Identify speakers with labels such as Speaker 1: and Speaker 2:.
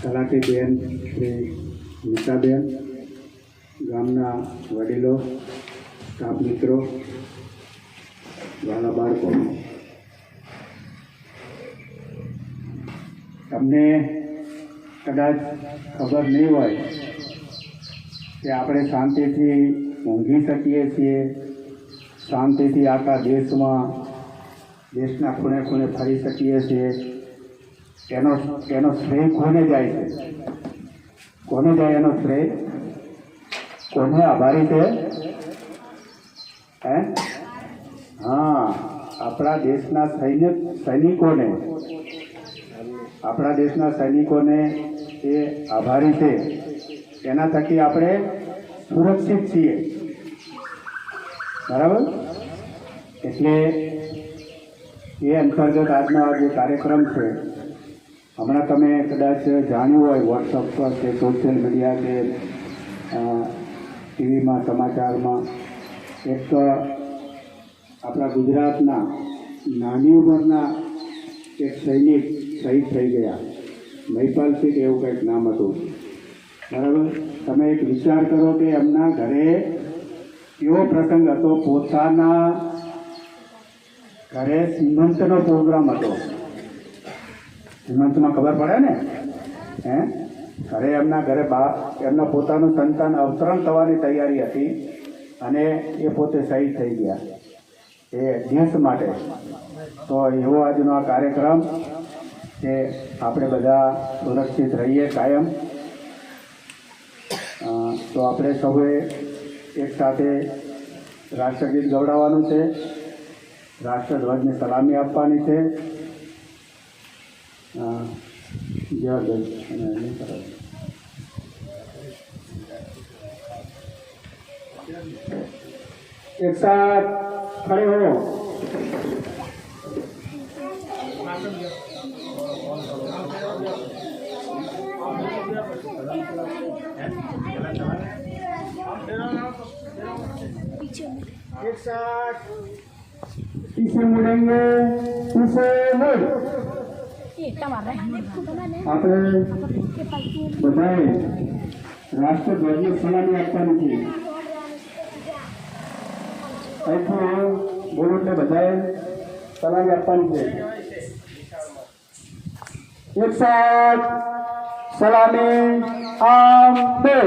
Speaker 1: તલાટીબેન શ્રી નીતાબેન, ગામના વડીલો, સ્ટાફ મિત્રો, વાલા બાળકો, તમને કદાચ ખબર નહીં હોય કે આપણે શાંતિથી ઊંઘી શકીએ છીએ, શાંતિથી આખા દેશના ખૂણે ખૂણે ફરી શકીએ છીએ. એનો શ્રેય કોને જાય છે? કોને જાય એનો શ્રેય? કોને આભારી છે? હા, આપણા દેશના સૈનિકોને એ આભારી છે. એના થકી આપણે સુરક્ષિત છીએ. બરાબર? એટલે એ અંતર્ગત આજનો આ જે કાર્યક્રમ છે, હમણાં તમે કદાચ જાણ્યું હોય વોટ્સઅપ પર કે સોશિયલ મીડિયા કે ટીવીમાં, સમાચારમાં, એક આપણા ગુજરાતના નાની ઉંમરના એક સૈનિક શહીદ થઈ ગયા. મહિપાલસિંહ એવું કંઈક નામ હતું. બરાબર? તમે એક વિચાર કરો કે એમના ઘરે એવો પ્રસંગ હતો, પોતાના ઘરે સીમંતનો પ્રોગ્રામ હતો. સીમંતમાં ખબર પડે ને, ઘરે એમના ઘરે એમના પોતાનું સંતાન અવતરણ થવાની તૈયારી હતી અને એ પોતે શહીદ થઈ ગયા એ દેશ માટે. તો એવો આજનો આ કાર્યક્રમ કે આપણે બધા સુરક્ષિત રહીએ કાયમ. તો આપણે સૌએ એક સાથે રાષ્ટ્રગીત ગવડાવવાનું છે, રાષ્ટ્રધ્વજને સલામી આપવાની છે. एक साथ खड़े हो. एक साथ पीछे मुड़ेंगे, पीछे मुड़. આપણે બધાએ રાષ્ટ્રધ્વજને સલામી આપવાની છે. અહીંથી બોલો એટલે બધાએ સલામી આપવાની છે. એક સાથ સલામી આમ બે.